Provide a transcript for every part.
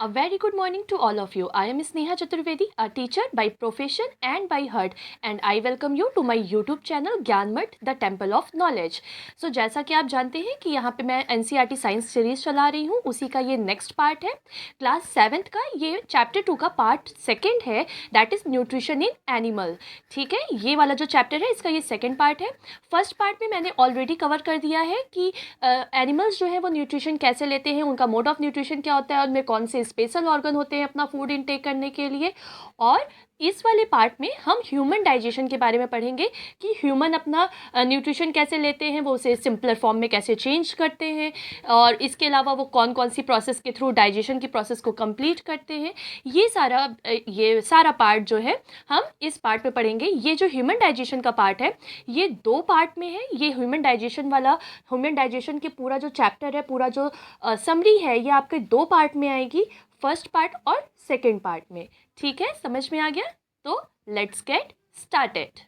A very good morning to all of you. I am Sneha Chaturvedi, a teacher by profession and by heart, and I welcome you to my YouTube channel Gyanmath the temple of knowledge. So जैसा कि आप जानते हैं कि यहाँ पे मैं NCERT science series चला रही हूँ, उसी का ये नेक्स्ट पार्ट है। क्लास 7th का ये चैप्टर 2 का पार्ट सेकेंड है, that is nutrition in animal. ठीक है, ये वाला जो चैप्टर है इसका ये सेकेंड पार्ट है। फर्स्ट पार्ट में मैंने ऑलरेडी कवर कर दिया है कि एनिमल्स जो है वो न्यूट्रिशन कैसे लेते हैं, उनका मोड ऑफ न्यूट्रिशन क्या होता है, उनमें कौन से स्पेशल ऑर्गन होते हैं अपना फूड इनटेक करने के लिए। और इस वाले पार्ट में हम ह्यूमन डाइजेशन के बारे में पढ़ेंगे कि ह्यूमन अपना न्यूट्रिशन कैसे लेते हैं, वो उसे सिंपलर फॉर्म में कैसे चेंज करते हैं, और इसके अलावा वो कौन कौन सी प्रोसेस के थ्रू डाइजेशन की प्रोसेस को कंप्लीट करते हैं। ये सारा पार्ट जो है हम इस पार्ट में पढ़ेंगे। ये जो ह्यूमन डाइजेशन का पार्ट है ये 2 पार्ट में है। ये ह्यूमन डाइजेशन के पूरा जो चैप्टर है, पूरा जो समरी है, ये आपके 2 पार्ट में आएगी, फर्स्ट पार्ट और सेकेंड पार्ट में। ठीक है, समझ में आ गया? तो लेट्स गेट स्टार्टेड।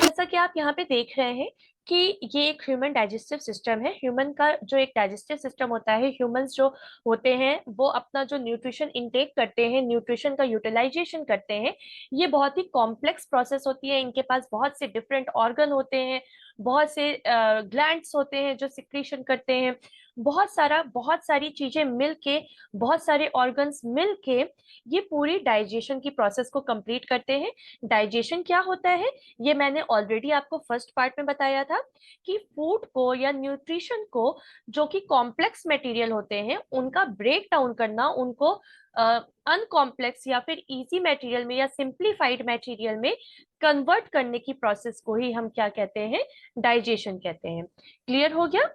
जैसा कि आप यहाँ पे देख रहे हैं कि ये एक ह्यूमन डाइजेस्टिव सिस्टम है। ह्यूमन का जो एक डाइजेस्टिव सिस्टम होता है, ह्यूमंस जो होते हैं वो अपना जो न्यूट्रिशन इनटेक करते हैं, न्यूट्रिशन का यूटिलाइजेशन करते हैं, ये बहुत ही कॉम्प्लेक्स प्रोसेस होती है। इनके पास बहुत से डिफरेंट ऑर्गन होते हैं, बहुत से ग्लैंड्स होते हैं जो सिक्रीशन करते हैं, बहुत सारी चीजें मिलके, बहुत सारे ऑर्गन्स मिलके ये पूरी डाइजेशन की प्रोसेस को कंप्लीट करते हैं। डाइजेशन क्या होता है ये मैंने ऑलरेडी आपको फर्स्ट पार्ट में बताया था कि फूड को या न्यूट्रिशन को, जो कि कॉम्प्लेक्स मटेरियल होते हैं, उनका ब्रेक डाउन करना, उनको अनकॉम्प्लेक्स या फिर इजी मटेरियल में या सिंप्लीफाइड मटेरियल में कन्वर्ट करने की प्रोसेस को ही हम क्या कहते हैं, डाइजेशन कहते हैं। क्लियर हो गया?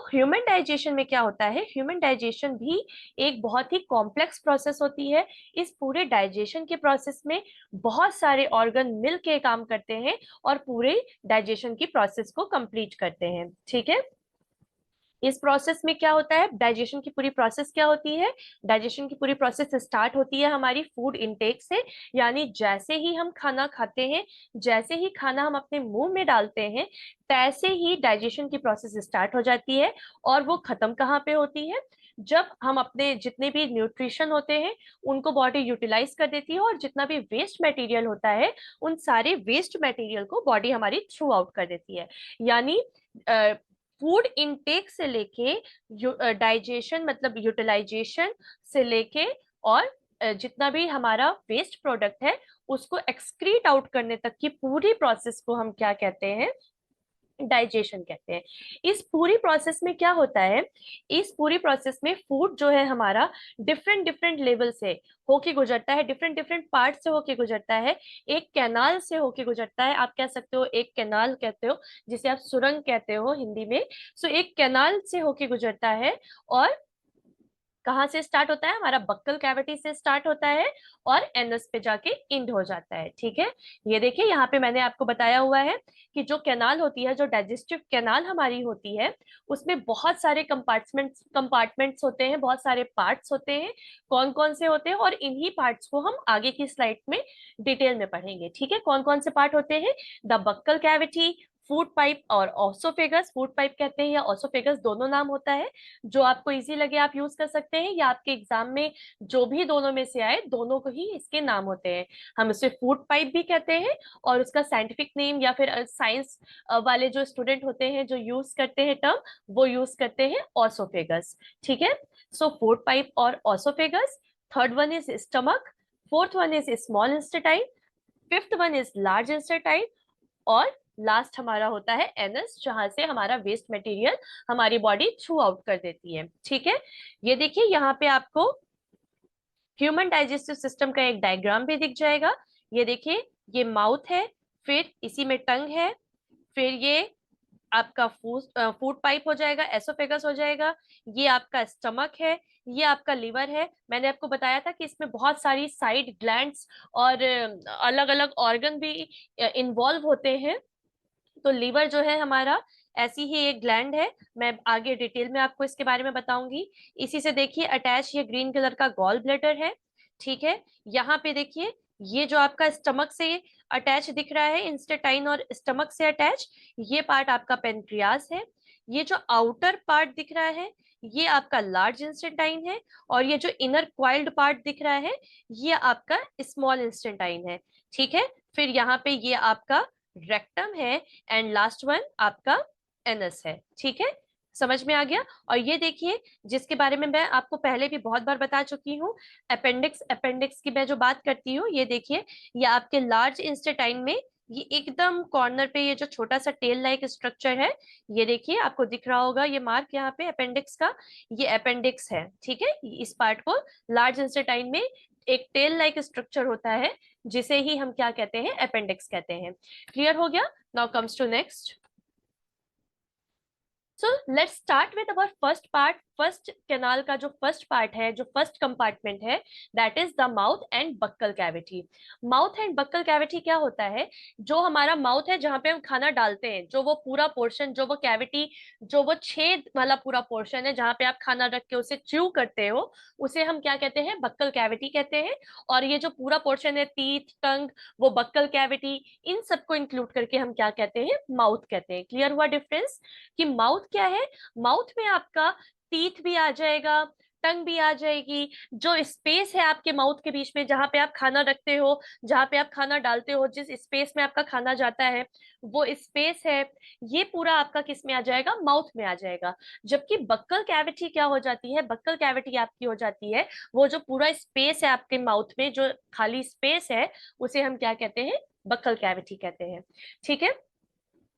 ह्यूमन डाइजेशन में क्या होता है, ह्यूमन डाइजेशन भी एक बहुत ही कॉम्प्लेक्स प्रोसेस होती है। इस पूरे डाइजेशन के प्रोसेस में बहुत सारे ऑर्गन मिलके काम करते हैं और पूरे डाइजेशन की प्रोसेस को कंप्लीट करते हैं। ठीक है, इस प्रोसेस में क्या होता है, डाइजेशन की पूरी प्रोसेस क्या होती है, डाइजेशन की पूरी प्रोसेस स्टार्ट होती है हमारी फूड इनटेक से। यानी जैसे ही हम खाना खाते हैं, जैसे ही खाना हम अपने मुंह में डालते हैं, तैसे ही डाइजेशन की प्रोसेस स्टार्ट हो जाती है। और वो खत्म कहाँ पे होती है, जब हम अपने जितने भी न्यूट्रिशन होते हैं उनको बॉडी यूटिलाइज कर देती है, और जितना भी वेस्ट मटेरियल होता है उन सारे वेस्ट मटेरियल को बॉडी हमारी थ्रू आउट कर देती है। यानी फूड इनटेक से लेके डाइजेशन मतलब यूटिलाइजेशन से लेके, और जितना भी हमारा वेस्ट प्रोडक्ट है उसको एक्सक्रीट आउट करने तक की पूरी प्रोसेस को हम क्या कहते हैं, डाइजेशन कहते हैं। इस पूरी प्रोसेस में क्या होता है, इस पूरी प्रोसेस में फूड जो है हमारा डिफरेंट डिफरेंट लेवल से होके गुजरता है, डिफरेंट डिफरेंट पार्ट से होके गुजरता है। एक कैनाल से होके गुजरता है, आप कह सकते हो एक कैनाल कहते हो, जिसे आप सुरंग कहते हो हिंदी में। एक कैनाल से होके गुजरता है, और कहाँ से स्टार्ट होता है, हमारा बक्कल कैविटी से स्टार्ट होता है और एनस पे जाके इंड हो जाता है। ठीक है, ये देखिए यहाँ पे मैंने आपको बताया हुआ है कि जो कैनाल होती है, जो डाइजेस्टिव कैनाल हमारी होती है, उसमें बहुत सारे कंपार्टमेंट्स होते हैं, बहुत सारे पार्ट्स होते हैं। कौन कौन से होते हैं, और इन्हीं पार्ट्स को हम आगे की स्लाइड में डिटेल में पढ़ेंगे। ठीक है, कौन कौन से पार्ट होते हैं, the buccal cavity, food pipe और ऑसोफेगस। फूड पाइप कहते हैं या ऑसोफेगस, दोनों नाम होता है, जो आपको इजी लगे आप यूज कर सकते हैं, या आपके एग्जाम में जो भी दोनों में से आए, दोनों को ही इसके नाम होते हैं। हम इसे फूड पाइप भी कहते हैं, और उसका साइंटिफिक नेम या फिर साइंस वाले जो स्टूडेंट होते हैं जो यूज करते हैं टर्म, वो यूज करते हैं ऑसोफेगस। ठीक है, फूड पाइप और oesophagus. Third one is stomach, fourth one is small intestine, fifth one is large intestine, और लास्ट हमारा होता है एनस, जहां से हमारा वेस्ट मटेरियल हमारी बॉडी थ्रू आउट कर देती है। ठीक है, ये देखिए यहाँ पे आपको ह्यूमन डाइजेस्टिव सिस्टम का एक डायग्राम भी दिख जाएगा। ये देखिए, ये माउथ है, फिर इसी में टंग है, फिर ये आपका फूड पाइप हो जाएगा, एसोफेगस हो जाएगा, ये आपका स्टमक है, ये आपका लिवर है। मैंने आपको बताया था कि इसमें बहुत सारी साइड ग्लैंड्स और अलग अलग ऑर्गन भी इन्वॉल्व होते हैं। तो लीवर जो है हमारा ऐसी ही एक ग्लैंड है, मैं आगे डिटेल में आपको इसके बारे में बताऊंगी। इसी से देखिए अटैच ये ग्रीन कलर का गॉल ब्लैडर है। ठीक है, यहाँ पे देखिए ये जो आपका स्टमक से अटैच दिख रहा है, इंस्टेटाइन और स्टमक से अटैच, ये पार्ट आपका पेनक्रियास है। ये जो आउटर पार्ट दिख रहा है, ये आपका लार्ज इंस्टेटाइन है। और ये जो इनर क्वाइल्ड पार्ट दिख रहा है, ये आपका स्मॉल इंस्टेटाइन है। ठीक है, फिर यहाँ पे ये आपका रेक्टम है, एंड लास्ट वन आपका एनस है। ठीक है, समझ में आ गया। और ये देखिए, जिसके बारे में मैं आपको पहले भी बहुत बार बता चुकी हूँ, अपेंडिक्स, अपेंडिक्स की मैं जो बात करती हूँ, ये देखिए, ये आपके लार्ज इंस्टेटाइन में ये एकदम कॉर्नर पे ये जो छोटा सा टेल लाइक स्ट्रक्चर है, ये देखिए आपको दिख रहा होगा ये मार्क यहाँ पे अपेंडिक्स का, ये अपेंडिक्स है। ठीक है, इस पार्ट को लार्ज इंस्टेटाइन में एक टेल लाइक स्ट्रक्चर होता है, जिसे ही हम क्या कहते हैं, अपेंडिक्स कहते हैं। क्लियर हो गया? Now comes to next. So let's start with our first part. First canal का जो फर्स्ट पार्ट है, जो फर्स्ट कंपार्टमेंट है, that is the mouth and buccal cavity. Mouth and buccal cavity क्या होता है? जो हमारा माउथ है, जहां पे हम खाना डालते हैं, जो वो पूरा पोर्शन, जो वो कैविटी, जो वो छेद वाला पूरा पोर्शन है, जहां पे आप खाना रख के उसे च्यू करते हो, उसे हम क्या कहते हैं, बक्कल कैविटी कहते हैं। और ये जो पूरा पोर्शन है, टीथ, टंग, वो बक्कल कैविटी, इन सबको इंक्लूड करके हम क्या कहते हैं, माउथ कहते हैं। क्लियर हुआ डिफरेंस कि माउथ क्या है? माउथ में आपका टीथ भी आ जाएगा, टंग भी आ जाएगी, जो स्पेस है आपके माउथ के बीच में, जहां पे आप खाना रखते हो, जहां पे आप खाना डालते हो, जिस स्पेस में आपका खाना जाता है, वो स्पेस है, ये पूरा आपका किस में आ जाएगा, माउथ में आ जाएगा। जबकि बक्कल कैविटी क्या हो जाती है? बक्कल कैविटी आपकी हो जाती है, वो जो पूरा स्पेस है आपके माउथ में, जो खाली स्पेस है, उसे हम क्या कहते हैं, बक्कल कैविटी कहते हैं। ठीक है,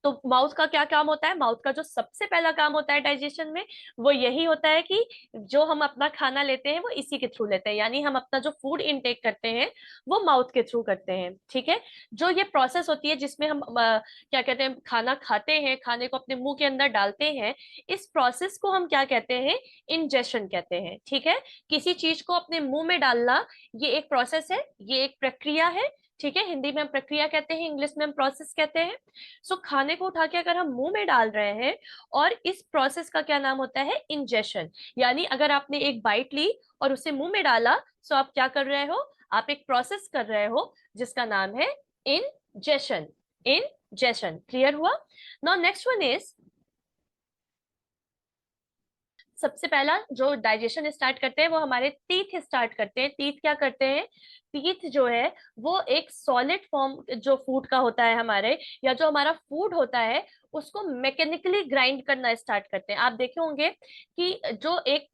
तो माउथ का क्या काम होता है? माउथ का जो सबसे पहला काम होता है डाइजेशन में, वो यही होता है कि जो हम अपना खाना लेते हैं वो इसी के थ्रू लेते हैं, यानी हम अपना जो फूड इनटेक करते हैं वो माउथ के थ्रू करते हैं। ठीक है, जो ये प्रोसेस होती है जिसमें हम क्या कहते हैं, खाना खाते हैं, खाने को अपने मुंह के अंदर डालते हैं, इस प्रोसेस को हम क्या कहते हैं, इंजेशन कहते हैं। ठीक है, किसी चीज को अपने मुंह में डालना, ये एक प्रोसेस है, ये एक प्रक्रिया है। ठीक है, हिंदी में हम प्रक्रिया कहते हैं, इंग्लिश में हम प्रोसेस कहते हैं। सो खाने को उठा के अगर हम मुंह में डाल रहे हैं, और इस प्रोसेस का क्या नाम होता है, इंजेशन। यानी अगर आपने एक बाइट ली और उसे मुंह में डाला, सो आप क्या कर रहे हो, आप एक प्रोसेस कर रहे हो, जिसका नाम है इंजेशन। इंजेशन, क्लियर हुआ? नाउ नेक्स्ट वन इज, सबसे पहला जो डाइजेशन स्टार्ट करते हैं वो हमारे टीथ स्टार्ट करते हैं। टीथ क्या करते हैं? टीथ जो है वो एक सॉलिड फॉर्म जो फूड का होता है हमारे, या जो हमारा फूड होता है, उसको मैकेनिकली ग्राइंड करना स्टार्ट करते हैं। आप देखे होंगे कि जो एक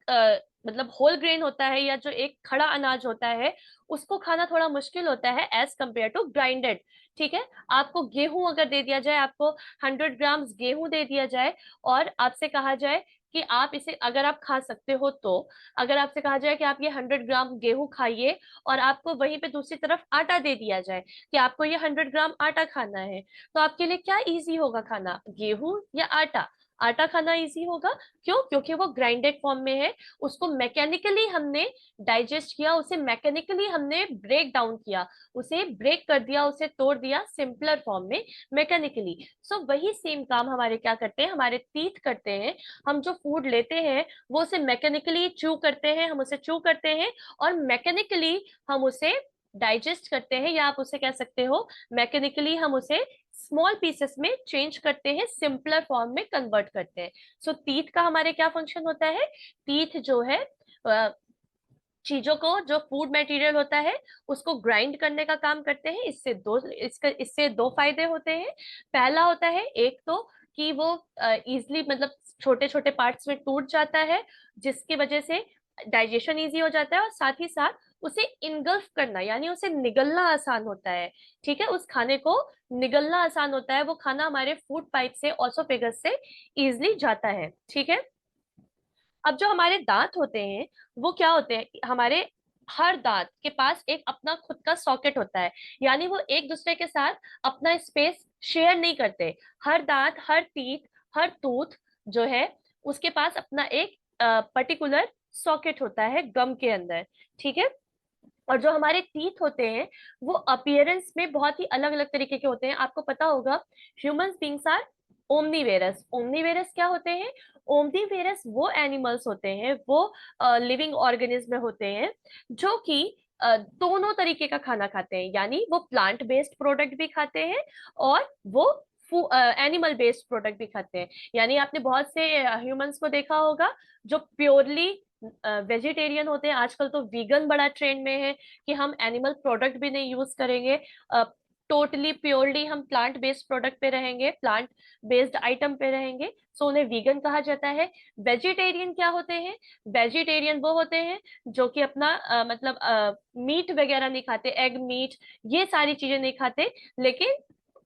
मतलब होल ग्रेन होता है, या जो एक खड़ा अनाज होता है, उसको खाना थोड़ा मुश्किल होता है एज कंपेयर टू ग्राइंडेड। ठीक है, आपको गेहूं अगर दे दिया जाए, आपको 100 ग्राम्स गेहूं दे दिया जाए, और आपसे कहा जाए कि आप इसे अगर आप खा सकते हो, तो अगर आपसे कहा जाए कि आप ये 100 ग्राम गेहूं खाइए, और आपको वहीं पे दूसरी तरफ आटा दे दिया जाए कि आपको ये 100 ग्राम आटा खाना है, तो आपके लिए क्या इजी होगा खाना, गेहूं या आटा? आटा खाना इजी होगा। क्यों? क्योंकि वो ग्राइंडेड फॉर्म में है, उसको मैकेनिकली हमने डाइजेस्ट किया, उसे मैकेनिकली हमने ब्रेक डाउन किया, उसे ब्रेक कर दिया, उसे तोड़ दिया सिंपलर फॉर्म में, मैकेनिकली। सो वही सेम काम हमारे क्या करते हैं, हमारे टीथ करते हैं। हम जो फूड लेते हैं वो उसे मैकेनिकली च्यू करते हैं, हम उसे च्यू करते हैं, और मैकेनिकली हम उसे डाइजेस्ट करते हैं, या आप उसे कह सकते हो मैकेनिकली हम उसे स्मॉल पीसेस में चेंज करते हैं, सिंपलर फॉर्म में कन्वर्ट करते हैं। सो टीथ का हमारे क्या फंक्शन होता है? टीथ जो है चीजों को, जो फूड मटेरियल होता है, उसको ग्राइंड करने का काम करते हैं। इससे दो फायदे होते हैं। पहला होता है, एक तो कि वो इजिली, मतलब छोटे छोटे पार्ट्स में टूट जाता है, जिसकी वजह से डाइजेशन इजी हो जाता है, और साथ ही साथ उसे इनगल्फ करना, यानी उसे निगलना आसान होता है। ठीक है, उस खाने को निगलना आसान होता है, वो खाना हमारे फूड पाइप से, ऑसोफेगस से इजिली जाता है। ठीक है, अब जो हमारे दांत होते हैं, वो क्या होते हैं, हमारे हर दांत के पास एक अपना खुद का सॉकेट होता है, यानी वो एक दूसरे के साथ अपना स्पेस शेयर नहीं करते। हर दांत, हर टीथ, हर टूथ जो है, उसके पास अपना एक पर्टिकुलर सॉकेट होता है गम के अंदर। ठीक है, और जो हमारे टीथ होते हैं, वो अपीयरेंस में बहुत ही अलग अलग तरीके के होते हैं। आपको पता होगा, ह्यूमंस बीइंग्स आर ओमनीवेरस। ओमनीवेरस क्या होते हैं? ओमनीवेरस वो एनिमल्स होते हैं, वो लिविंग ऑर्गेनिज्म में होते हैं, जो कि दोनों तरीके का खाना खाते हैं, यानी वो प्लांट बेस्ड प्रोडक्ट भी खाते हैं और वो एनिमल बेस्ड प्रोडक्ट भी खाते हैं। यानी आपने बहुत से ह्यूमंस को देखा होगा जो प्योरली वेजिटेरियन होते हैं। आजकल तो वीगन बड़ा ट्रेंड में है कि हम एनिमल प्रोडक्ट भी नहीं यूज करेंगे, टोटली प्योरली हम प्लांट बेस्ड प्रोडक्ट पे रहेंगे, प्लांट बेस्ड आइटम पे रहेंगे, सो उन्हें वीगन कहा जाता है। वेजिटेरियन क्या होते हैं? वेजिटेरियन वो होते हैं जो कि अपना मतलब मीट वगैरह नहीं खाते, एग मीट ये सारी चीजें नहीं खाते, लेकिन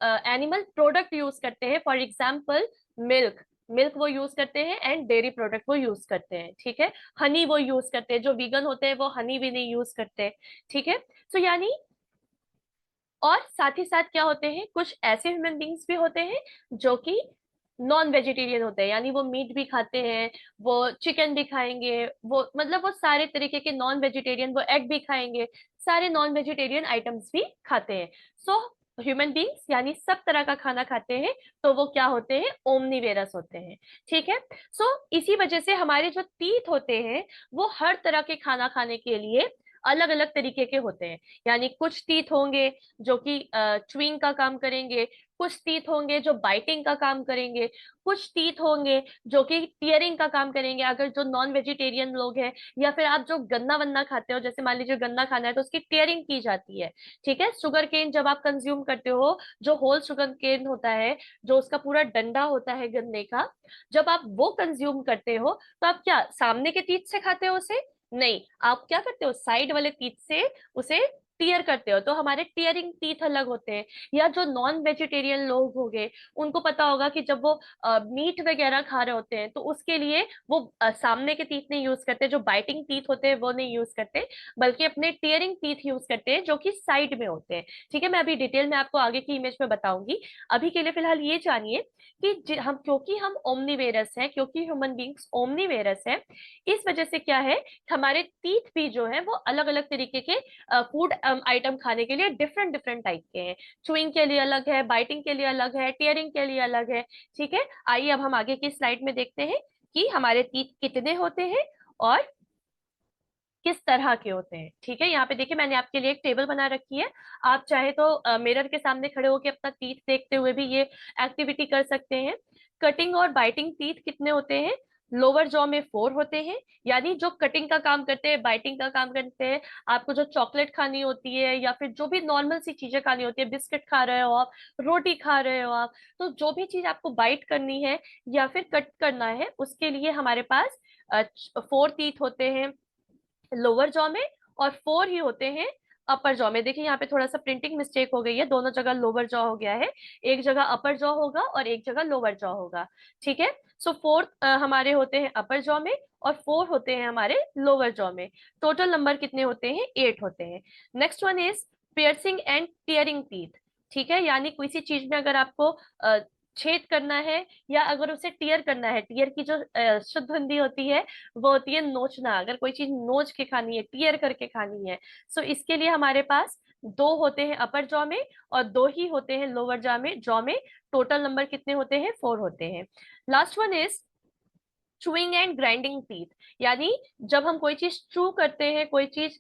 एनिमल प्रोडक्ट यूज करते हैं। फॉर एग्जाम्पल मिल्क, मिल्क वो यूज करते हैं एंड डेयरी प्रोडक्ट वो यूज करते हैं, ठीक है। हनी वो यूज करते हैं, जो वीगन होते हैं वो हनी भी नहीं यूज करते, ठीक है। सो यानी और साथ ही साथ क्या होते हैं, कुछ ऐसे ह्यूमन बींग्स भी होते हैं जो कि नॉन वेजिटेरियन होते हैं, यानी वो मीट भी खाते हैं, वो चिकन भी खाएंगे, वो मतलब वो सारे तरीके के नॉन वेजिटेरियन, वो एग भी खाएंगे, सारे नॉन वेजिटेरियन आइटम्स भी खाते हैं। सो ह्यूमन बींग्स यानी सब तरह का खाना खाते हैं, तो वो क्या होते हैं? ओमनीवेरस होते हैं, ठीक है। सो इसी वजह से हमारे जो टीथ होते हैं वो हर तरह के खाना खाने के लिए अलग अलग तरीके के होते हैं। यानी कुछ टीथ होंगे जो कि च्युइंग का काम करेंगे, कुछ टीथ होंगे जो बाइटिंग का काम करेंगे, कुछ टीथ होंगे जो कि टीयरिंग का काम करेंगे, अगर जो नॉन वेजिटेरियन लोग हैं, या फिर आप जो गन्ना वन्ना खाते हो, जैसे मान लीजिए गन्ना खाना है तो उसकी टीयरिंग की जाती है, ठीक है। शुगर केन जब आप कंज्यूम करते हो, जो होल शुगर केन होता है, जो उसका पूरा डंडा होता है गन्ने का, जब आप वो कंज्यूम करते हो तो आप क्या सामने के टीथ से खाते हो उसे? नहीं, आप क्या करते हो, साइड वाले टीथ से उसे टीयर करते हो, तो हमारे टीयरिंग टीथ अलग होते हैं। या जो नॉन वेजिटेरियन लोग हो गए, उनको पता होगा कि जब वो मीट वगैरह खा रहे होते हैं तो उसके लिए वो सामने के टीथ नहीं यूज करते, जो बाइटिंग टीथ होते हैं वो नहीं यूज करते, बल्कि अपने टीयरिंग टीथ यूज करते हैं जो कि साइड में होते हैं, ठीक है। मैं अभी डिटेल में आपको आगे की इमेज में बताऊंगी। अभी के लिए फिलहाल ये जानिए कि हम, क्योंकि हम ओमनीवेरस हैं, क्योंकि ह्यूमन बींग्स ओमनीवेरस है, इस वजह से क्या है, हमारे टीथ भी जो है वो अलग अलग तरीके के फूड आइटम खाने के लिए डिफरेंट डिफरेंट टाइप के हैं। चुइंग के लिए अलग है, बाइटिंग के लिए अलग है, टीयरिंग के लिए अलग है, ठीक है। आइए अब हम आगे की स्लाइड में देखते हैं कि हमारे टीथ कितने होते हैं और किस तरह के होते हैं, ठीक है। यहाँ पे देखिए मैंने आपके लिए एक टेबल बना रखी है। आप चाहे तो मिरर के सामने खड़े होकर अपना टीथ देखते हुए भी ये एक्टिविटी कर सकते हैं। कटिंग और बाइटिंग टीथ कितने होते हैं? लोअर जॉ में 4 होते हैं, यानी जो कटिंग का काम करते हैं, बाइटिंग का काम करते हैं। आपको जो चॉकलेट खानी होती है या फिर जो भी नॉर्मल सी चीजें खानी होती है, बिस्किट खा रहे हो आप, रोटी खा रहे हो आप, तो जो भी चीज आपको बाइट करनी है या फिर कट करना है, उसके लिए हमारे पास 4 टीथ होते हैं लोअर जॉ में, और 4 ही होते हैं अपर जॉ में। देखिए यहाँ पे थोड़ा सा प्रिंटिंग मिस्टेक हो गई है, दोनों जगह लोअर जॉ हो गया है, एक जगह अपर जॉ होगा और एक जगह लोअर जॉ होगा, ठीक है। सो 4 हमारे होते हैं अपर जॉ में और 4 होते हैं हमारे लोअर जॉ में। टोटल नंबर कितने होते हैं? 8 होते हैं। Next one is piercing and tearing teeth, ठीक है। यानी किसी चीज में अगर आपको छेद करना है या अगर उसे टीयर करना है, टीयर की जो शुद्ध हिंदी होती है वो होती है नोचना, अगर कोई चीज नोच के खानी है, टीयर करके खानी है, सो इसके लिए हमारे पास 2 होते हैं अपर जॉ में और 2 ही होते हैं लोअर जॉ में। टोटल नंबर कितने होते हैं? 4 होते हैं। Last one is chewing and grinding teeth, यानी जब हम कोई चीज चू करते हैं, कोई चीज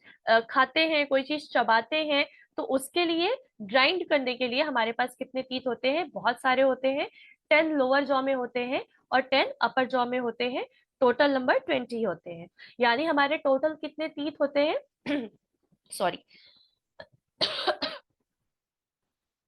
खाते हैं, कोई चीज चबाते हैं, तो उसके लिए ग्राइंड करने के लिए हमारे पास कितने टीथ होते हैं? बहुत सारे होते हैं। 10 लोअर जॉ में होते हैं और 10 अपर जॉ में होते हैं। टोटल नंबर 20 होते हैं। यानी हमारे टोटल कितने टीथ होते हैं? सॉरी,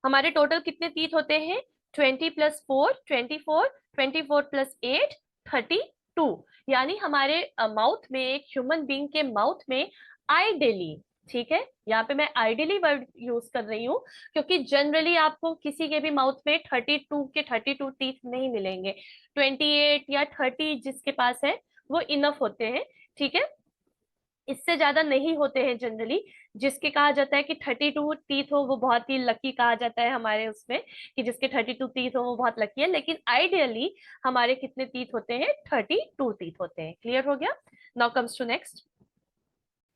हमारे टोटल कितने टीथ होते हैं? 20 प्लस 4 24, 24 प्लस 8 32। यानी हमारे माउथ में, एक ह्यूमन बीइंग के माउथ में आइडियली, ठीक है, यहाँ पे मैं आइडियली वर्ड यूज कर रही हूँ क्योंकि जनरली आपको किसी के भी माउथ में 32 के 32 टीथ नहीं मिलेंगे। 28 या 30 जिसके पास है वो इनफ होते हैं, ठीक है। इससे ज्यादा नहीं होते हैं जनरली। जिसके कहा जाता है कि 32 टीथ हो वो बहुत ही लकी कहा जाता है हमारे उसमें, कि जिसके 32 टीथ हो वो बहुत लकी है, लेकिन आइडियली हमारे कितने टीथ होते हैं? 32 टीथ होते हैं। क्लियर हो गया? Now comes to next.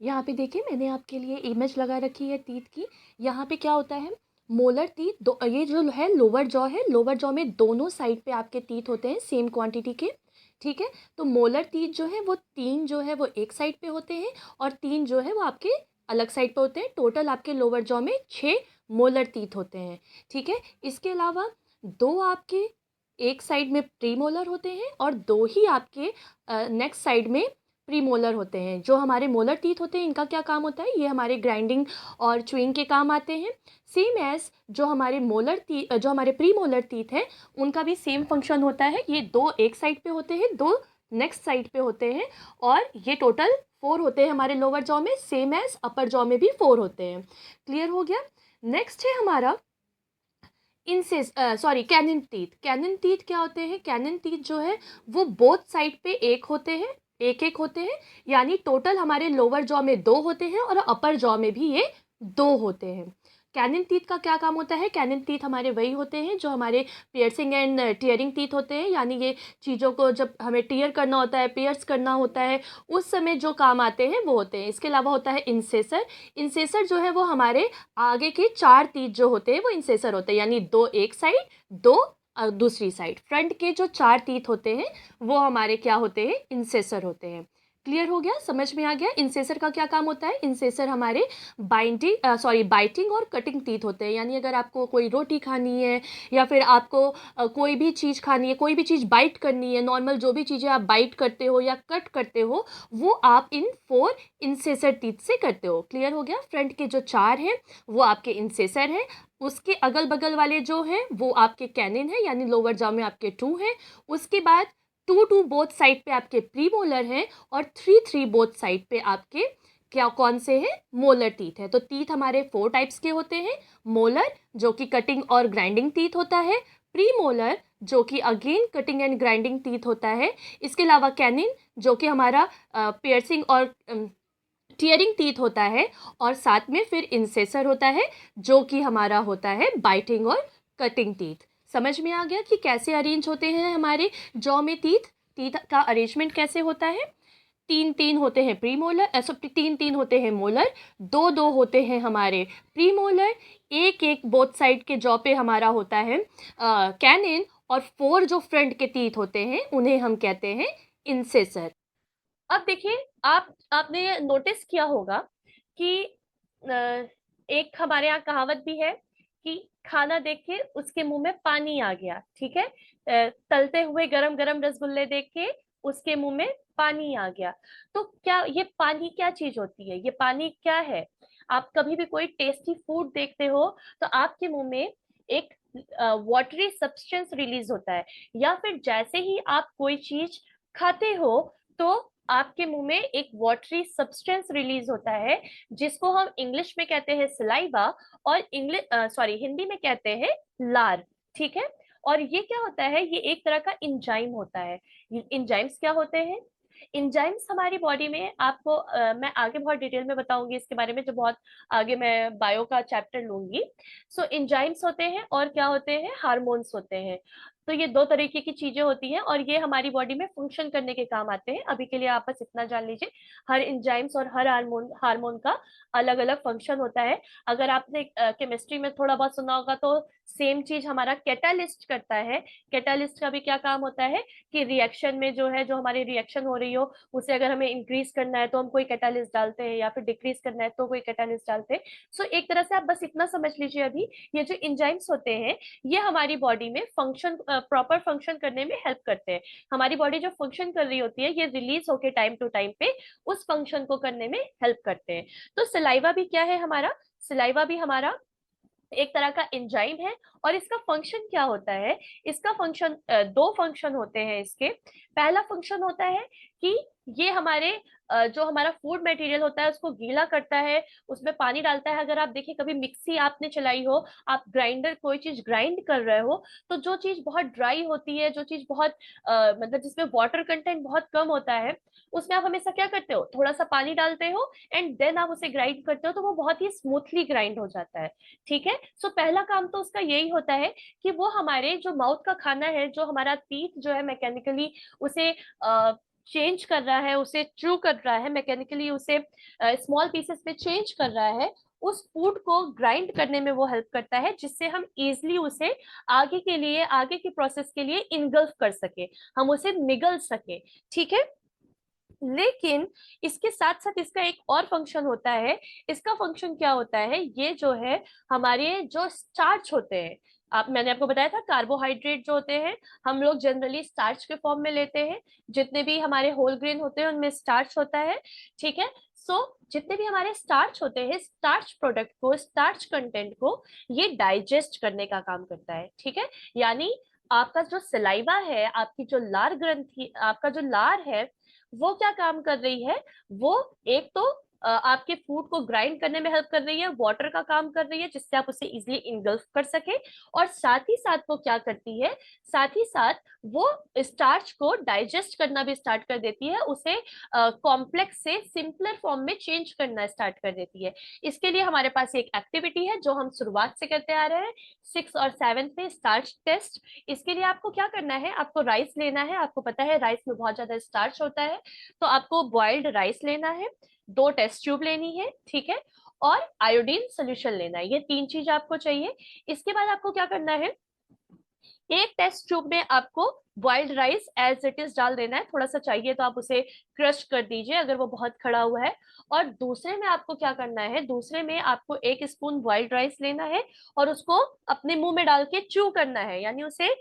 यहाँ पे देखिए मैंने आपके लिए इमेज लगा रखी है टीथ की। यहाँ पे क्या होता है, मोलर टीथ दो, ये जो है लोअर जॉ है, लोअर जॉ में दोनों साइड पे आपके टीथ होते हैं सेम क्वांटिटी के, ठीक है। तो मोलर टीथ जो है वो 3 जो है वो एक साइड पे होते हैं और 3 जो है वो आपके अलग साइड पे होते हैं। टोटल आपके लोअर जॉ में 6 मोलर टीथ होते हैं, ठीक है। इसके अलावा 2 आपके एक साइड में प्रीमोलर होते हैं और 2 ही आपके नेक्स्ट साइड में प्रीमोलर होते हैं। जो हमारे मोलर टीथ होते हैं इनका क्या काम होता है, ये हमारे ग्राइंडिंग और च्युइंग के काम आते हैं। सेम एज जो हमारे प्रीमोलर टीथ हैं उनका भी सेम फंक्शन होता है। ये 2 एक साइड पे होते हैं, 2 नेक्स्ट साइड पे होते हैं और ये टोटल 4 होते हैं हमारे लोअर जॉ में, सेम एज अपर जॉ में भी 4 होते हैं। क्लियर हो गया। नेक्स्ट है हमारा कैनन टीथ। कैनन टीथ क्या होते हैं, कैनन टीथ जो है वो बोथ साइड पे एक होते हैं, एक एक होते हैं, यानी टोटल हमारे लोअर जॉ में 2 होते हैं और अपर जॉ में भी ये 2 होते हैं। कैनन टीथ का क्या काम होता है, कैनन टीथ हमारे वही होते हैं जो हमारे पियर्सिंग एंड टीयरिंग टीथ होते हैं, यानी ये चीज़ों को जब हमें टीयर करना होता है, पियर्स करना होता है, उस समय जो काम आते हैं वो होते हैं। इसके अलावा होता है इंसेसर। इंसेसर जो है वो हमारे आगे के 4 टीथ जो होते हैं वो इंसेसर होते हैं, यानी 2 एक साइड, 2 दूसरी साइड। फ्रंट के जो 4 टीथ होते हैं वो हमारे क्या होते हैं, इंसेसर होते हैं। क्लियर हो गया, समझ में आ गया। इंसेसर का क्या काम होता है, इंसेसर हमारे बाइटिंग और कटिंग टीथ होते हैं, यानी अगर आपको कोई रोटी खानी है या फिर आपको कोई भी चीज़ खानी है, कोई भी चीज़ बाइट करनी है, नॉर्मल जो भी चीज़ें आप बाइट करते हो या कट करते हो वो आप इन 4 इंसेसर टीथ से करते हो। क्लियर हो गया। फ्रंट के जो 4 हैं वो आपके इंसेसर हैं, उसके अगल बगल वाले जो हैं वो आपके कैनिन है, यानी लोअर जॉ में आपके 2 हैं। उसके बाद 2 बोथ साइड पे आपके प्रीमोलर हैं और 3 बोथ साइड पे आपके क्या कौन से हैं, मोलर टीथ है। तो टीथ हमारे 4 टाइप्स के होते हैं। मोलर जो कि कटिंग और ग्राइंडिंग टीथ होता है, प्रीमोलर जो कि again cutting and grinding teeth होता है। इसके अलावा कैनिन जो कि हमारा पियर्सिंग और टीयरिंग टीथ होता है, और साथ में फिर इंसेसर होता है जो कि हमारा होता है बाइटिंग और कटिंग टीथ। समझ में आ गया कि कैसे अरेंज होते हैं हमारे जॉ में टीथ। टीथ का अरेंजमेंट कैसे होता है, 3 होते हैं प्रीमोलर, 3 होते हैं मोलर, 2 होते हैं हमारे प्रीमोलर, एक बोथ साइड के जॉ पे हमारा होता है कैनिन, और 4 जो फ्रंट के टीथ होते हैं उन्हें हम कहते हैं इंसेसर। अब देखिए, आपने नोटिस किया होगा कि एक हमारे यहाँ कहावत भी है कि खाना देख के उसके मुंह में पानी आ गया, ठीक है। तलते हुए गरम गरम रसगुल्ले देख के उसके मुंह में पानी आ गया। तो क्या ये पानी क्या चीज होती है, ये पानी क्या है? आप कभी भी कोई टेस्टी फूड देखते हो तो आपके मुंह में एक वाटरी सब्सटेंस रिलीज होता है, या फिर जैसे ही आप कोई चीज खाते हो तो आपके मुंह में एक वाटरी सब्सटेंस रिलीज होता है, जिसको हम इंग्लिश में कहते हैं सलाइवा, और हिंदी में कहते हैं लार, ठीक है। और ये क्या होता है, ये एक तरह का इंजाइम होता है। इंजाइम्स क्या होते हैं? इंजाइम्स हमारी बॉडी में आपको मैं आगे बहुत डिटेल में बताऊंगी इसके बारे में, जो बहुत आगे मैं बायो का चैप्टर लूंगी। सो इंजाइम्स होते हैं और क्या होते हैं, हार्मोन्स होते हैं। तो ये 2 तरीके की चीजें होती हैं और ये हमारी बॉडी में फंक्शन करने के काम आते हैं। अभी के लिए आप बस इतना जान लीजिए, हर इंजाइम्स और हर हार्मोन हार्मोन का अलग अलग फंक्शन होता है। अगर आपने केमिस्ट्री में थोड़ा बहुत सुना होगा तो सेम चीज हमारा कैटालिस्ट करता है। कैटालिस्ट का भी क्या काम होता है कि रिएक्शन में जो है, जो हमारी रिएक्शन हो रही हो उसे अगर हमें इंक्रीज करना है तो हम कोई कैटालिस्ट डालते हैं, या फिर डिक्रीज करना है तो कोई कैटालिस्ट डालते हैं। सो एक तरह से आप बस इतना समझ लीजिए, अभी ये जो इंजाइम्स होते हैं ये हमारी बॉडी में फंक्शन प्रॉपर फंक्शन करने में हेल्प करते हैं। हमारी बॉडी जो फंक्शन कर रही होती है ये रिलीज होके टाइम टू टाइम पे उस फंक्शन को करने में हेल्प करते हैं। तो सलाइवा भी क्या है हमारा, सलाइवा भी हमारा एक तरह का एंजाइम है। और इसका फंक्शन क्या होता है, इसका फंक्शन 2 फंक्शन होते हैं इसके। पहला फंक्शन होता है कि ये हमारे जो हमारा फूड मटेरियल होता है उसको गीला करता है, उसमें पानी डालता है। अगर आप देखिए कभी मिक्सी आपने चलाई हो, आप ग्राइंडर कोई चीज ग्राइंड कर रहे हो, तो जो चीज बहुत ड्राई होती है, जो चीज बहुत मतलब जिसमें वाटर कंटेंट बहुत कम होता है, उसमें आप हमेशा क्या करते हो, थोड़ा सा पानी डालते हो एंड देन आप उसे ग्राइंड करते हो, तो वो बहुत ही स्मूथली ग्राइंड हो जाता है, ठीक है। सो पहला काम तो उसका यही होता है कि वो हमारे जो माउथ का खाना है, जो हमारा टीथ जो है मैकेनिकली उसे चेंज कर रहा है, उसे च्यू कर रहा है मैकेनिकली, उसे स्मॉल पीसेस में चेंज कर रहा है, उस फूड को ग्राइंड करने में वो हेल्प करता है, जिससे हम इजिली उसे आगे के लिए, आगे की प्रोसेस के लिए इनगल्फ कर सके, हम उसे निगल सके, ठीक है। लेकिन इसके साथ साथ इसका एक और फंक्शन होता है। इसका फंक्शन क्या होता है, ये जो है हमारे जो स्टार्च होते हैं, मैंने आपको बताया था कार्बोहाइड्रेट जो होते हैं हम लोग जनरली स्टार्च के फॉर्म में लेते हैं। जितने भी हमारे होल ग्रेन होते हैं उनमें स्टार्च होता है, ठीक है। सो जितने भी हमारे स्टार्च होते हैं, स्टार्च प्रोडक्ट को, स्टार्च कंटेंट को ये डाइजेस्ट करने का काम करता है, ठीक है। यानी आपका जो सलाइवा है, आपकी जो लार ग्रंथि, आपका जो लार है, वो क्या काम कर रही है, वो एक तो आपके फूड को ग्राइंड करने में हेल्प कर रही है, वाटर का काम कर रही है जिससे आप उसे इजिली इंगल्फ कर सके, और साथ ही साथ वो क्या करती है, साथ ही साथ वो स्टार्च को डाइजेस्ट करना भी स्टार्ट कर देती है, उसे कॉम्प्लेक्स से सिंपलर फॉर्म में चेंज करना स्टार्ट कर देती है। इसके लिए हमारे पास एक एक्टिविटी है जो हम शुरुआत से करते आ रहे हैं, 6 और 7 में, स्टार्च टेस्ट। इसके लिए आपको क्या करना है, आपको राइस लेना है, आपको पता है राइस में बहुत ज्यादा स्टार्च होता है, तो आपको बॉइल्ड राइस लेना है, 2 टेस्ट ट्यूब लेनी है, ठीक है, और आयोडीन सोल्यूशन लेना है, ये 3 चीज आपको चाहिए। इसके बाद आपको क्या करना है, एक टेस्ट ट्यूब में आपको boiled rice as it is डाल देना है, थोड़ा सा चाहिए तो आप उसे क्रश कर दीजिए अगर वो बहुत खड़ा हुआ है। और दूसरे में आपको क्या करना है, दूसरे में आपको 1 स्पून बॉइल्ड राइस लेना है और उसको अपने मुंह में डाल के च्यू करना है, यानी उसे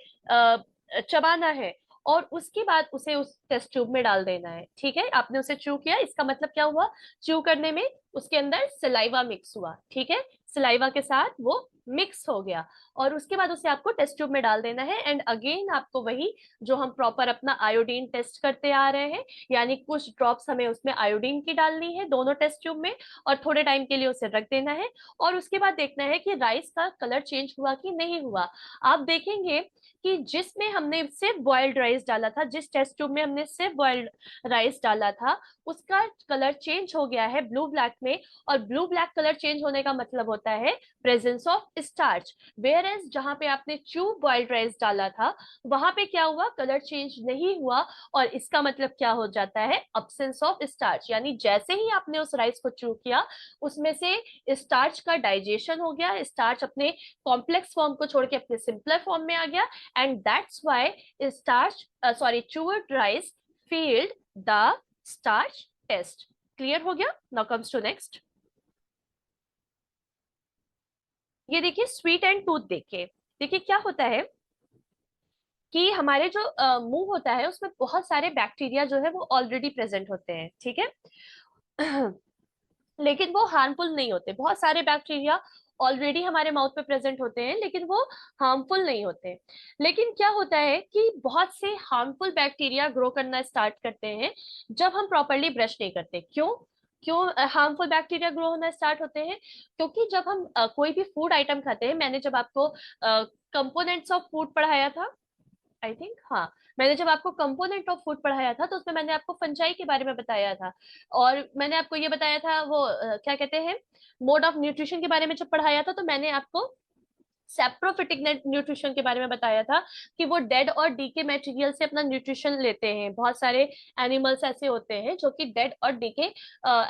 चबाना है, और उसके बाद उसे उस टेस्ट ट्यूब में डाल देना है, ठीक है। आपने उसे च्यू किया, इसका मतलब क्या हुआ, च्यू करने में उसके अंदर सलाइवा मिक्स हुआ, ठीक है, सलाइवा के साथ वो मिक्स हो गया, और उसके बाद उसे आपको टेस्ट ट्यूब में डाल देना है। एंड अगेन आपको वही जो हम प्रॉपर अपना आयोडीन टेस्ट करते आ रहे हैं, यानी कुछ ड्रॉप्स हमें उसमें आयोडीन की डालनी है दोनों टेस्ट ट्यूब में, और थोड़े टाइम के लिए उसे रख देना है, और उसके बाद देखना है कि राइस का कलर चेंज हुआ कि नहीं हुआ। आप देखेंगे कि जिसमें हमने सिर्फ बॉइल्ड राइस डाला था, जिस टेस्ट ट्यूब में हमने सिर्फ बॉइल्ड राइस डाला था, उसका कलर चेंज हो गया है ब्लू ब्लैक में, और ब्लू ब्लैक कलर चेंज होने का मतलब होता है presence of starch. Whereas जहां पे आपने च्यू बॉइल्ड राइस डाला था, वहां पे क्या हुआ, कलर चेंज नहीं हुआ, और इसका मतलब क्या हो जाता है, अब्सेंस ऑफ स्टार्च। यानी जैसे ही आपने उस राइस को च्यू किया, उसमें से स्टार्च का डाइजेशन हो गया, स्टार्च अपने कॉम्प्लेक्स फॉर्म को छोड़ के अपने सिंपलर फॉर्म में आ गया, and that's why starch chewed rice failed the starch test. Clear हो गया। Now comes to next. ये देखिए स्वीट एंड टूथ, देखिए देखिए क्या होता है कि हमारे जो मुंह होता है उसमें बहुत सारे बैक्टीरिया जो है वो ऑलरेडी प्रेजेंट होते हैं, ठीक है। लेकिन वो हार्मफुल नहीं होते, बहुत सारे बैक्टीरिया ऑलरेडी हमारे माउथ पे प्रेजेंट होते हैं लेकिन वो हार्मफुल नहीं होते। लेकिन क्या होता है कि बहुत से हार्मफुल बैक्टीरिया ग्रो करना स्टार्ट करते हैं जब हम प्रॉपरली ब्रश नहीं करते। क्यों, क्यों हार्मफुल बैक्टीरिया ग्रो होना स्टार्ट होते हैं, क्योंकि जब हम कोई भी फूड आइटम खाते हैं, मैंने जब आपको कंपोनेंट्स ऑफ फूड पढ़ाया था, आई थिंक, हाँ, मैंने जब आपको कंपोनेंट ऑफ फूड पढ़ाया था तो उसमें मैंने आपको फंजाई के बारे में बताया था, और मैंने आपको ये बताया था वो क्या कहते हैं, मोड ऑफ न्यूट्रिशन के बारे में जब पढ़ाया था, तो मैंने आपको सेप्रोफिटिक न्यूट्रिशन के बारे में बताया था कि वो डेड और डीके मटेरियल से अपना न्यूट्रिशन लेते हैं। बहुत सारे एनिमल्स ऐसे होते हैं जो कि डेड और डीके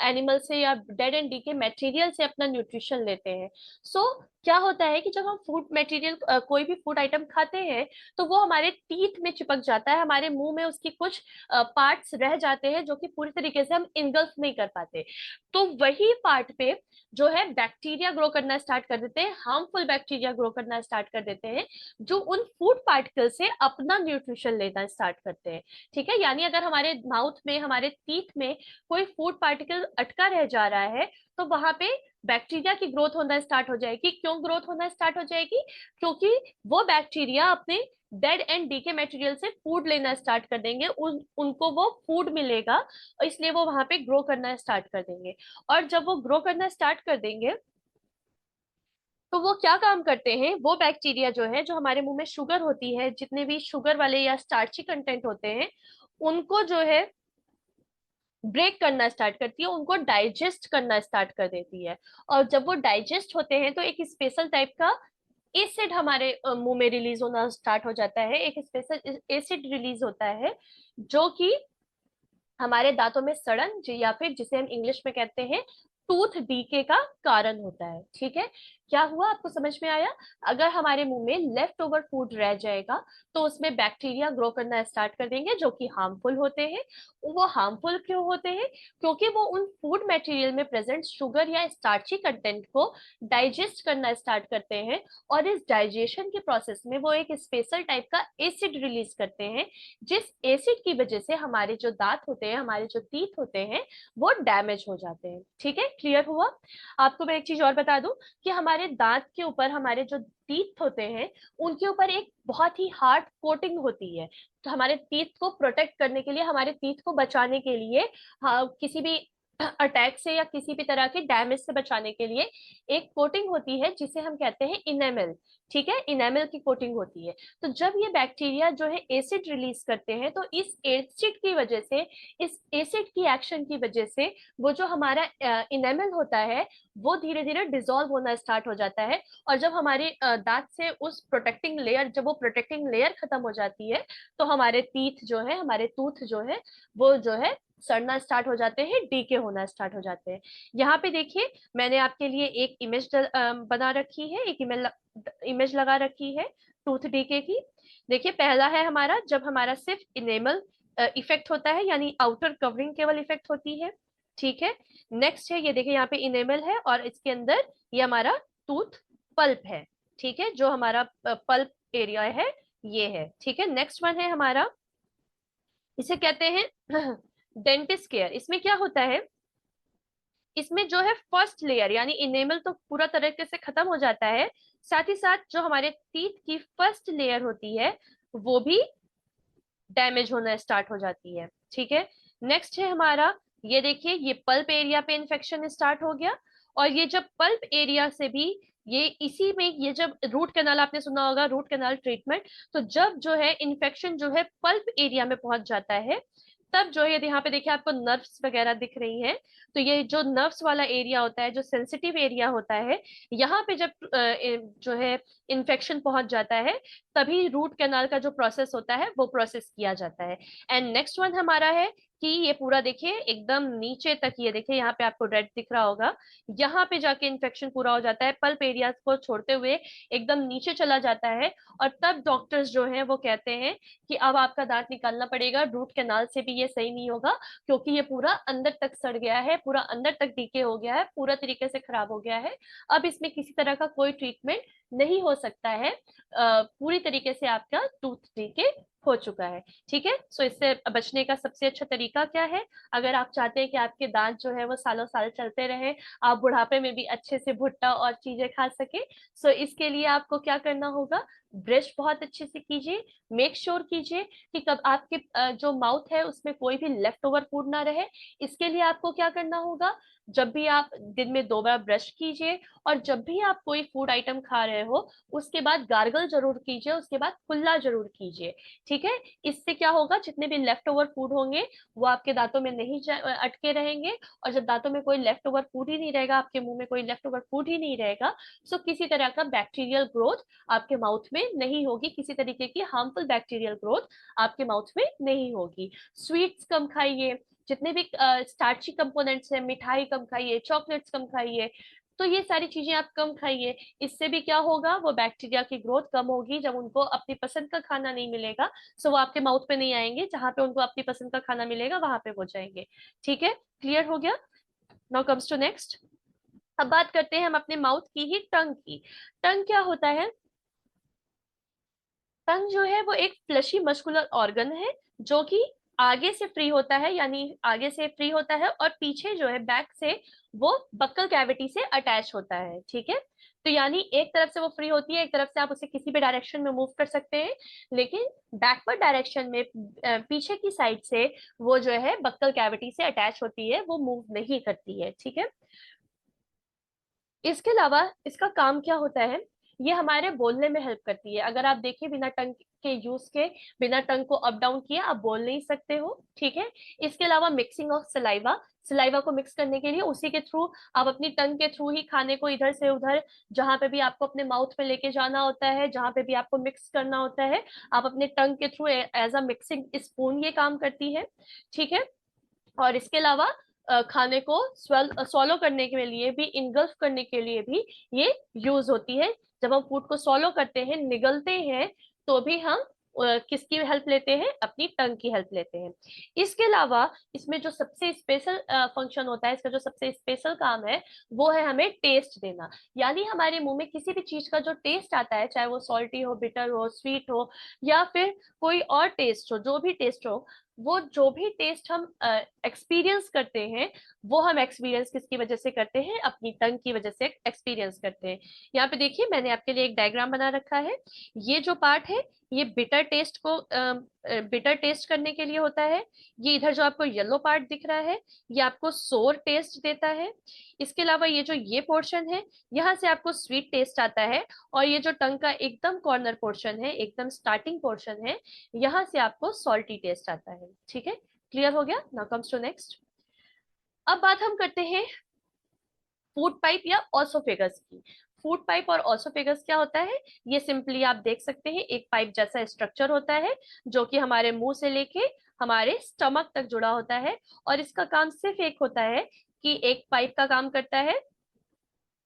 एनिमल से या डेड एंड डीके मटेरियल से अपना न्यूट्रिशन लेते हैं। सो क्या होता है कि जब हम फूड मटेरियल कोई भी फूड आइटम खाते हैं तो वो हमारे टीथ में चिपक जाता है, हमारे मुंह में उसकी कुछ पार्ट्स रह जाते हैं जो कि पूरी तरीके से हम इनगल्फ नहीं कर पाते। तो वही पार्ट पे जो है बैक्टीरिया ग्रो करना स्टार्ट कर देते हैं, हार्मफुल बैक्टीरिया ग्रो करना स्टार्ट कर देते हैं, जो उन फूड पार्टिकल से अपना न्यूट्रिशन लेना स्टार्ट करते हैं, ठीक है। यानी अगर हमारे माउथ में, हमारे टीथ में कोई फूड पार्टिकल अटका रह जा रहा है तो वहां पे बैक्टीरिया की ग्रोथ होना स्टार्ट हो जाएगी। क्यों ग्रोथ होना स्टार्ट हो जाएगी, क्योंकि वो बैक्टीरिया अपने डेड एंड डीके मटेरियल से फूड लेना स्टार्ट कर देंगे, उनको वो फूड मिलेगा, इसलिए वो वहां पे ग्रो करना स्टार्ट कर देंगे। और जब वो ग्रो करना स्टार्ट कर देंगे तो वो क्या काम करते हैं, वो बैक्टीरिया जो है, जो हमारे मुंह में शुगर होती है, जितने भी शुगर वाले या स्टार्ची कंटेंट होते हैं, उनको जो है ब्रेक करना स्टार्ट करती है, उनको डाइजेस्ट करना स्टार्ट कर देती है। और जब वो डाइजेस्ट होते हैं तो एक स्पेशल टाइप का एसिड हमारे मुंह में रिलीज होना स्टार्ट हो जाता है, एक स्पेशल एसिड रिलीज होता है जो कि हमारे दांतों में सड़न या फिर जिसे हम इंग्लिश में कहते हैं टूथ डीके का कारण होता है, ठीक है। क्या हुआ, आपको समझ में आया? अगर हमारे मुंह में लेफ्ट ओवर फूड रह जाएगा तो उसमें बैक्टीरिया ग्रो करना स्टार्ट कर देंगे जो कि हार्मफुल होते हैं। वो हार्मफुल क्यों होते हैं? क्योंकि वो उन फूड मटेरियल में प्रेजेंट शुगर या स्टार्ची कंटेंट को डाइजेस्ट करना स्टार्ट करते हैं, और इस डाइजेशन के प्रोसेस में वो एक स्पेशल टाइप का एसिड रिलीज करते हैं, जिस एसिड की वजह से हमारे जो दांत होते हैं, हमारे जो टीथ होते हैं, वो डैमेज हो जाते हैं। ठीक है, क्लियर हुआ? आपको मैं एक चीज और बता दूं कि हमारे दांत के ऊपर हमारे जो टीथ होते हैं उनके ऊपर एक बहुत ही हार्ड कोटिंग होती है। तो हमारे टीथ को प्रोटेक्ट करने के लिए, हमारे टीथ को बचाने के लिए, हाँ, किसी भी अटैक से या किसी भी तरह के डैमेज से बचाने के लिए एक कोटिंग होती है जिसे हम कहते हैं इनेमल। ठीक है, इनेमल की कोटिंग होती है। तो जब ये बैक्टीरिया जो है एसिड रिलीज करते हैं, तो इस एसिड की वजह से, इस एसिड की एक्शन की वजह से वो जो हमारा इनेमल होता है वो धीरे धीरे डिसॉल्व होना स्टार्ट हो जाता है। और जब हमारे दांत से उस प्रोटेक्टिंग लेयर, जब वो प्रोटेक्टिंग लेयर खत्म हो जाती है, तो हमारे टीथ जो है, हमारे टूथ जो है, वो जो है सड़ना स्टार्ट हो जाते हैं, डीके होना स्टार्ट हो जाते हैं। यहाँ पे देखिए, मैंने आपके लिए एक इमेज बना रखी है, एक इमेज लगा रखी है टूथ डीके की। देखिए, पहला है हमारा जब हमारा सिर्फ इनेमल इफेक्ट होता है, यानी आउटर कवरिंग केवल इफेक्ट होती है। ठीक है, नेक्स्ट है, ये देखिए यहाँ पे इनेमल है और इसके अंदर ये हमारा टूथ पल्प है। ठीक है, जो हमारा पल्प एरिया है ये है। ठीक है, नेक्स्ट वन है हमारा, इसे कहते हैं डेंटिस्ट केयर। इसमें क्या होता है, इसमें जो है फर्स्ट लेयर यानी इनेमल तो पूरा तरीके से खत्म हो जाता है, साथ ही साथ जो हमारे टीथ की फर्स्ट लेयर होती है वो भी डैमेज होना स्टार्ट हो जाती है। ठीक है, नेक्स्ट है हमारा, ये देखिए, ये पल्प एरिया पे इन्फेक्शन स्टार्ट हो गया। और ये जब पल्प एरिया से भी, ये इसी में, ये जब रूट कैनाल, आपने सुना होगा रूट कैनाल ट्रीटमेंट, तो जब जो है इन्फेक्शन जो है पल्प एरिया में पहुंच जाता है, तब जो है, यहाँ पे देखिए आपको नर्व्स वगैरह दिख रही हैं, तो ये जो नर्व्स वाला एरिया होता है, जो सेंसिटिव एरिया होता है, यहाँ पे जब जो है इन्फेक्शन पहुंच जाता है, तभी रूट कैनाल का जो प्रोसेस होता है वो प्रोसेस किया जाता है। एंड नेक्स्ट वन हमारा है कि ये पूरा देखिए एकदम नीचे तक, ये देखिए यहाँ पे आपको रेड दिख रहा होगा, यहाँ पे जाके इन्फेक्शन पूरा हो जाता है, पल्प एरिया को छोड़ते हुए एकदम नीचे चला जाता है। और तब डॉक्टर्स जो हैं वो कहते हैं कि अब आपका दांत निकालना पड़ेगा, रूट कैनाल से भी ये सही नहीं होगा, क्योंकि ये पूरा अंदर तक सड़ गया है, पूरा अंदर तक डीके हो गया है, पूरा तरीके से खराब हो गया है। अब इसमें किसी तरह का कोई ट्रीटमेंट नहीं हो सकता है, पूरी तरीके से आपका टूथ डीके हो चुका है। ठीक है, सो इससे बचने का सबसे अच्छा तरीका क्या है? अगर आप चाहते हैं कि आपके दांत जो है वो सालों साल चलते रहे, आप बुढ़ापे में भी अच्छे से भुट्टा और चीजें खा सके, सो इसके लिए आपको क्या करना होगा? ब्रश बहुत अच्छे से कीजिए, मेक श्योर कीजिए कि कब आपके जो माउथ है उसमें कोई भी लेफ्ट ओवर फूड ना रहे। इसके लिए आपको क्या करना होगा? जब भी आप दिन में 2 बार ब्रश कीजिए, और जब भी आप कोई फूड आइटम खा रहे हो उसके बाद गार्गल जरूर कीजिए, उसके बाद कुल्ला जरूर कीजिए। ठीक है, इससे क्या होगा, जितने भी लेफ्ट ओवर फूड होंगे वो आपके दांतों में नहीं अटके रहेंगे। और जब दांतों में कोई लेफ्ट ओवर फूड ही नहीं रहेगा, आपके मुंह में कोई लेफ्ट ओवर फूड ही नहीं रहेगा, सो किसी तरह का बैक्टीरियल ग्रोथ आपके माउथ में नहीं होगी, किसी तरीके की हार्मफुल बैक्टीरियल ग्रोथ आपके माउथ में नहीं होगी। स्वीट्स कम खाइए, जितने भी स्टार्ची कंपोनेंट्स हैं, मिठाई कम खाइए, चॉकलेट्स कम खाइए, तो ये सारी चीजें आप कम खाइए। इससे भी क्या होगा, वो बैक्टीरिया की ग्रोथ कम होगी। जब उनको अपनी पसंद का खाना नहीं मिलेगा, सो वो आपके माउथ पे नहीं आएंगे, जहां पे उनको अपनी पसंद का खाना मिलेगा वहां पे वो जाएंगे। ठीक है, क्लियर हो गया? Now comes to next. अब बात करते हैं हम अपने माउथ की ही, टंग की। टंग क्या होता है? टंग जो है वो एक फ्लशी मस्कुलर ऑर्गन है, जो कि आगे से फ्री होता है, यानी आगे से फ्री होता है, और पीछे जो है बैक से वो बक्कल कैविटी से अटैच होता है। ठीक है, तो यानी एक तरफ से वो फ्री होती है, एक तरफ से आप उसे किसी भी डायरेक्शन में मूव कर सकते हैं, लेकिन बैकवर्ड डायरेक्शन में पीछे की साइड से वो जो है बक्कल कैविटी से अटैच होती है, वो मूव नहीं करती है। ठीक है, इसके अलावा इसका काम क्या होता है? ये हमारे बोलने में हेल्प करती है। अगर आप देखिए, बिना टंग के यूज के, बिना टंग को अप डाउन किए आप बोल नहीं सकते हो। ठीक है, इसके अलावा मिक्सिंग ऑफ सलाइवा, सलाइवा को मिक्स करने के लिए उसी के थ्रू, आप अपनी टंग के थ्रू ही खाने को इधर से उधर, जहां पे भी आपको अपने माउथ में लेके जाना होता है, जहां पे भी आपको मिक्स करना होता है, आप अपने टंग के through as a mixing spoon ये काम करती है। ठीक है, और इसके अलावा खाने को सॉलो करने के लिए भी, इनगल्फ करने के लिए भी ये यूज होती है। जब हम फूड को सॉलो करते हैं, निगलते हैं, तो भी हम किसकी हेल्प लेते हैं? अपनी टंग की हेल्प लेते हैं। इसके अलावा इसमें जो सबसे स्पेशल फंक्शन होता है, इसका जो सबसे स्पेशल काम है, वो है हमें टेस्ट देना। यानी हमारे मुंह में किसी भी चीज का जो टेस्ट आता है, चाहे वो सॉल्टी हो, बिटर हो, स्वीट हो, या फिर कोई और टेस्ट हो, जो भी टेस्ट हो, वो जो भी टेस्ट हम एक्सपीरियंस करते हैं, वो हम एक्सपीरियंस किसकी वजह से करते हैं? अपनी टंग की वजह से एक्सपीरियंस करते हैं। यहाँ पे देखिए, मैंने आपके लिए एक डायग्राम बना रखा है। ये जो पार्ट है, ये बिटर टेस्ट करने के लिए होता है। ये इधर जो आपको येलो पार्ट दिख रहा है, ये आपको सोर टेस्ट देता है। इसके अलावा ये जो ये पोर्शन है, यहाँ से आपको स्वीट टेस्ट आता है। और ये जो टंग का एकदम कॉर्नर पोर्शन है, एकदम स्टार्टिंग पोर्शन है, यहाँ से आपको सॉल्टी टेस्ट आता है। ठीक है, क्लियर हो गया? Now comes to next. अब बात हम करते हैं फूड पाइप या ऑसोफेगस की। फूड पाइप और ऑसोफेगस क्या होता है? ये सिंपली आप देख सकते हैं, एक पाइप जैसा स्ट्रक्चर होता है, जो कि हमारे मुंह से लेके हमारे स्टमक तक जुड़ा होता है। और इसका काम सिर्फ एक होता है कि एक पाइप का काम करता है,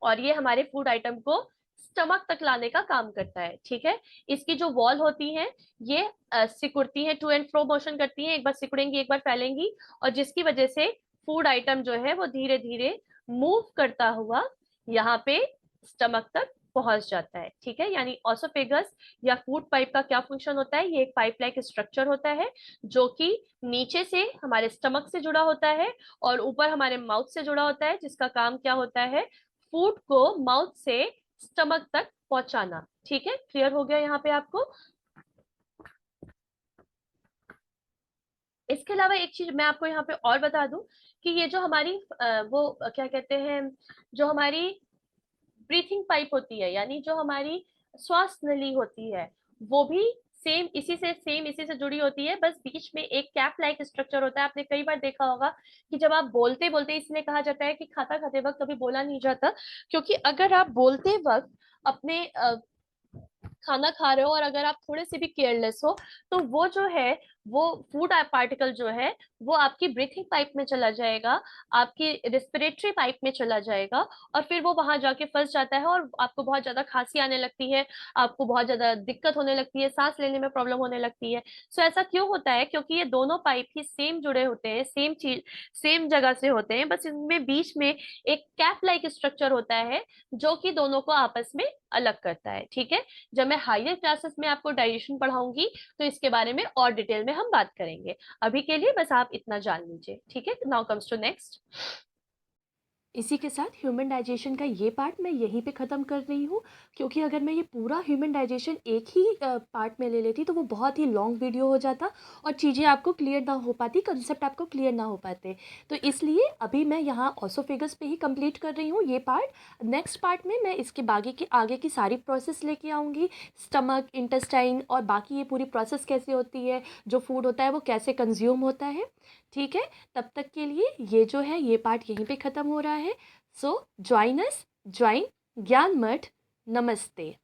और ये हमारे फूड आइटम को स्टमक तक लाने का काम करता है। ठीक है, इसकी जो वॉल होती है, ये सिकुड़ती है, टू एंड फ्रो मोशन करती है, एक बार सिकुड़ेंगी, एक बार फैलेंगी, और जिसकी वजह से फूड आइटम जो है वो धीरे धीरे मूव करता हुआ यहाँ पे स्टमक तक पहुंच जाता है। ठीक है, यानी ऑसोफेगस या फूड पाइप का क्या फंक्शन होता है? ये एक पाइप लाइक स्ट्रक्चर होता है, जो कि नीचे से हमारे स्टमक से जुड़ा होता है और ऊपर हमारे माउथ से जुड़ा होता है, जिसका काम क्या होता है? फूड को माउथ से स्टमक तक पहुंचाना। ठीक है, क्लियर हो गया यहाँ पे आपको? इसके अलावा एक चीज मैं आपको यहाँ पे और बता दूं कि ये जो हमारी वो क्या कहते हैं, जो हमारी ब्रीथिंग पाइप होती है, यानी जो हमारी श्वास नली होती है, वो भी सेम इसी से जुड़ी होती है। बस बीच में एक कैप लाइक स्ट्रक्चर होता है। आपने कई बार देखा होगा कि जब आप बोलते बोलते, इसलिए कहा जाता है कि खाता खाते वक्त कभी बोला नहीं जाता, क्योंकि अगर आप बोलते वक्त अपने खाना खा रहे हो और अगर आप थोड़े से भी केयरलेस हो, तो वो जो है, वो फूड पार्टिकल जो है, वो आपकी ब्रीथिंग पाइप में चला जाएगा, आपकी रेस्पिरेटरी पाइप में चला जाएगा, और फिर वो वहां जाके फंस जाता है और आपको बहुत ज्यादा खांसी आने लगती है, आपको बहुत ज्यादा दिक्कत होने लगती है, सांस लेने में प्रॉब्लम होने लगती है। सो ऐसा क्यों होता है? क्योंकि ये दोनों पाइप ही सेम जुड़े होते हैं, सेम चीज, सेम जगह से होते हैं, बस इनमें बीच में एक कैप लाइक स्ट्रक्चर होता है, जो कि दोनों को आपस में अलग करता है। ठीक है, जब मैं हायर क्लासेस में आपको डाइजेशन पढ़ाऊंगी, तो इसके बारे में और डिटेल में हम बात करेंगे। अभी के लिए बस आप इतना जान लीजिए। ठीक है, नाउ कम्स टू नेक्स्ट। इसी के साथ ह्यूमन डाइजेशन का ये पार्ट मैं यहीं पे ख़त्म कर रही हूँ, क्योंकि अगर मैं ये पूरा ह्यूमन डाइजेशन एक ही पार्ट में ले लेती तो वो बहुत ही लॉन्ग वीडियो हो जाता और चीज़ें आपको क्लियर ना हो पाती, कंसेप्ट आपको क्लियर ना हो पाते। तो इसलिए अभी मैं यहाँ ऑसोफेगस पे ही कंप्लीट कर रही हूँ ये पार्ट। नेक्स्ट पार्ट में मैं इसके आगे की सारी प्रोसेस लेके आऊँगी, स्टमक, इंटेस्टाइन और बाकी ये पूरी प्रोसेस कैसे होती है, जो फूड होता है वो कैसे कंज्यूम होता है। ठीक है, तब तक के लिए ये जो है ये पार्ट यहीं पे ख़त्म हो रहा है। सो ज्वाइन अस, ज्वाइन ज्ञान मठ। नमस्ते।